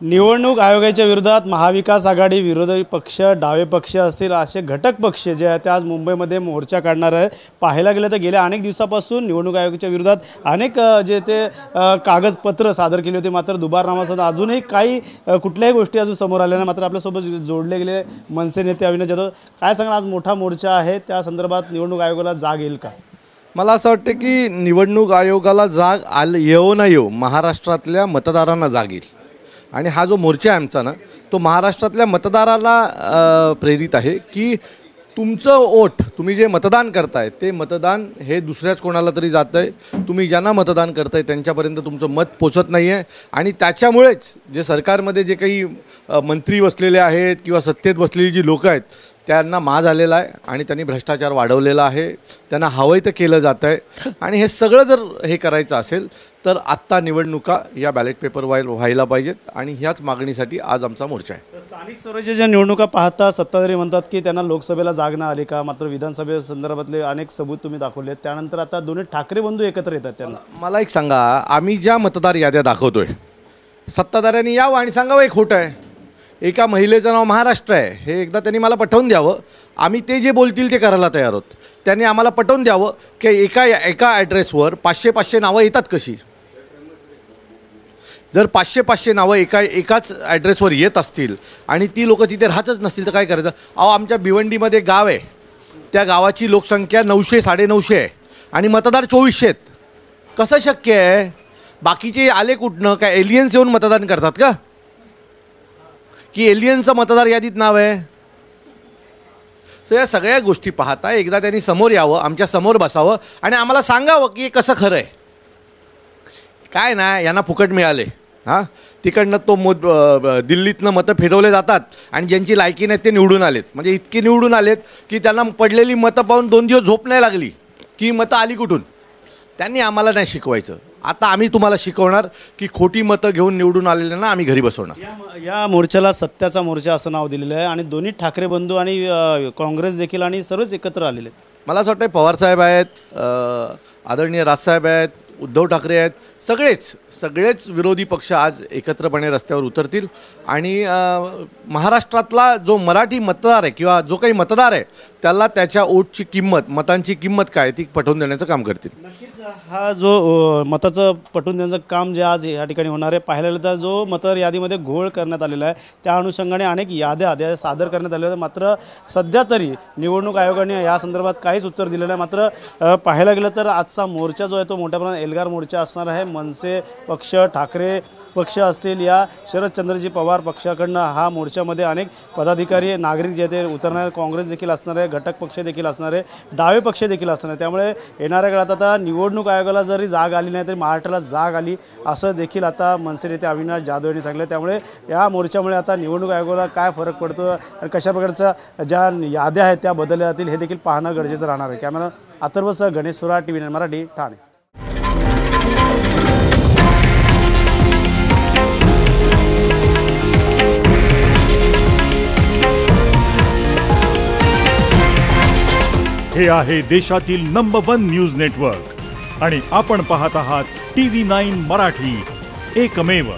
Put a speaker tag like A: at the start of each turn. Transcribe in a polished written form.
A: निवडणूक आयोगाच्या विरोधात महाविकास आघाडी, विरोधी पक्ष, डावे पक्ष असतील असे घटक पक्ष जे आहेत ते आज मुंबईमध्ये मोर्चा काढणार आहे। पाहायला गेलं तर गेल्या अनेक दिवसापासून निवडणूक आयोगाच्या विरोधात अनेक जे ते कागदपत्र सादर केली होती, मात्र दुबारनामासह अजूनही काही कुठल्याही गोष्टी अजून समोर आल्या नाही। मात्र आपल्यासोबत जोडले गेले मनसे नेते अविनाश जाधव, काय सांगणार आज मोठा मोर्चा आहे त्या संदर्भात निवडणूक आयोगाला जाग येईल का?
B: मला असं वाटतं की निवडणूक आयोगाला जाग येऊ न येऊ महाराष्ट्रातल्या मतदारांना जाग येईल आणि हा जो मोर्चा आहे आमचा ना तो महाराष्ट्रातल्या मतदाराला प्रेरित आहे की तुमचं ओट, तुम्ही जे मतदान करताय ते मतदान हे दुसऱ्याच कोणाला तरी जातं आहे, तुम्ही ज्यांना मतदान करताय त्यांच्यापर्यंत तुमचं मत पोचत नाही आहे आणि त्याच्यामुळेच जे सरकारमध्ये जे काही मंत्री बसलेले आहेत किंवा सत्तेत बसलेली जी लोकं आहेत त्यांना माज आलेला आहे आणि त्यांनी भ्रष्टाचार वाढवलेला आहे, त्यांना हवंय तर केलं जातं आहे आणि हे सगळं जर हे करायचं असेल तर आत्ता निवडणुका या बॅलेट पेपर व्हायला पाहिजेत आणि ह्याच मागणीसाठी आज आमचा मोर्चा आहे।
A: स्थानिक स्वराज्याच्या निवडणुका पाहता सत्ताधारी म्हणतात की त्यांना लोकसभेला जाग न आली का, मात्र विधानसभेसंदर्भातले अनेक सबूत तुम्ही दाखवले, त्यानंतर आता दोन्ही ठाकरे बंधू एकत्र येतात त्यांना।
B: मला एक सांगा, आम्ही ज्या मतदार याद्या दाखवतोय सत्ताधाऱ्यांनी यावं आणि सांगावं एक खोटं आहे, एका महिलेचं नाव महाराष्ट्र आहे हे एकदा त्यांनी मला पटवून द्यावं, आम्ही ते जे बोलतील ते करायला तयार आहोत। त्यांनी आम्हाला पटवून द्यावं की एका ॲड्रेसवर 500 नावं येतात कशी, जर 500 नावं एकाच ॲड्रेसवर येत असतील आणि ती लोकं तिथे राहतच नसतील तर काय करायचं? अहो, आमच्या भिवंडीमध्ये गाव आहे, त्या गावाची लोकसंख्या 900-950 आहे आणि मतदार 2400 आहेत, कसं शक्य आहे? बाकीचे आले कुठनं? काय एलियन्स येऊन मतदान करतात का की एलियनचं मतदार यादीत नाव आहे? सो या सगळ्या गोष्टी पाहता एकदा त्यांनी समोर यावं, आमच्या समोर बसावं आणि आम्हाला सांगावं की कसं खरं आहे। काय ना, यांना फुकट मिळाले, हां तिकडनं दिल्लीतनं मतं फिरवले जातात आणि ज्यांची लायकी नाही ते निवडून आलेत, म्हणजे इतके निवडून आलेत की त्यांना पडलेली मतं पाहून 2 दिवस झोप नाही लागली की मतं आली कुठून। त्यांनी आम्हाला नाही शिकवायचं, आता आम्ही तुम्हाला शिकवणार की खोटी मतं घेऊन निवडून आलेल्यांना आम्ही घरी बसवणार।
A: या मोर्चाला सत्याचा मोर्चा असं नाव दिलेलं आहे आणि दोन्ही ठाकरे बंधू आणि काँग्रेस देखील आणि सर्वच एकत्र आलेले आहेत।
B: मला असं वाटतं पवारसाहेब आहेत, आदरणीय राजसाहेब आहेत, उद्धव ठाकरे आहेत, सगळेच विरोधी पक्ष आज एकत्रपणे रस्त्यावर उतरतील आणि महाराष्ट्रातला जो मराठी मतदार आहे किंवा जो काही मतदार आहे त्याला त्याच्या वोटची किंमत, मतांची किंमत काय ती पटवून देण्याचं काम करतील।
A: नक्कीच हा जो मताचं पटवून देण्याचं काम जे आज या ठिकाणी होणार आहे, पाहायला गेलं तर जो मतदार यादीमध्ये घोळ करण्यात आलेला आहे त्या अनुषंगाने अनेक याद्या सादर करण्यात आलेल्या आहेत, मात्र सध्या तरी निवडणूक आयोगाने या संदर्भात काहीच उत्तर दिलेलं नाही। मात्र पाहायला गेलं तर आजचा मोर्चा जो आहे तो मोठ्या प्रमाणात एल्गार मोर्चा असणार आहे। मनसे पक्ष, ठाकरे पक्ष असतील, या शरदचंद्रजी पवार पक्षाकडनं हा मोर्चामध्ये अनेक पदाधिकारी, नागरिक जे ते उतरणार, काँग्रेस देखील असणार आहे, घटक पक्ष देखील असणार आहे, डावे पक्ष देखील असणार आहे। त्यामुळे येणाऱ्या काळात आता निवडणूक आयोगाला जरी जाग आली नाही तरी महाराष्ट्राला जाग आली असं देखील आता मनसे नेते अविनाश जाधव यांनी सांगितलं। त्यामुळे या मोर्चामुळे आता निवडणूक आयोगाला काय फरक पडतो आणि कशा प्रकारच्या ज्या याद्या आहेत त्या बदलल्या जातील हे देखील पाहणं गरजेचं राहणार आहे। कॅमेरा अथर्वसह गणेश सुरा, TV9 मराठी, ठाणे।
C: हे आहे देशातील नंबर 1 न्यूज नेटवर्क आणि आपण पाहत आहात TV9 मराठी, एकमेव।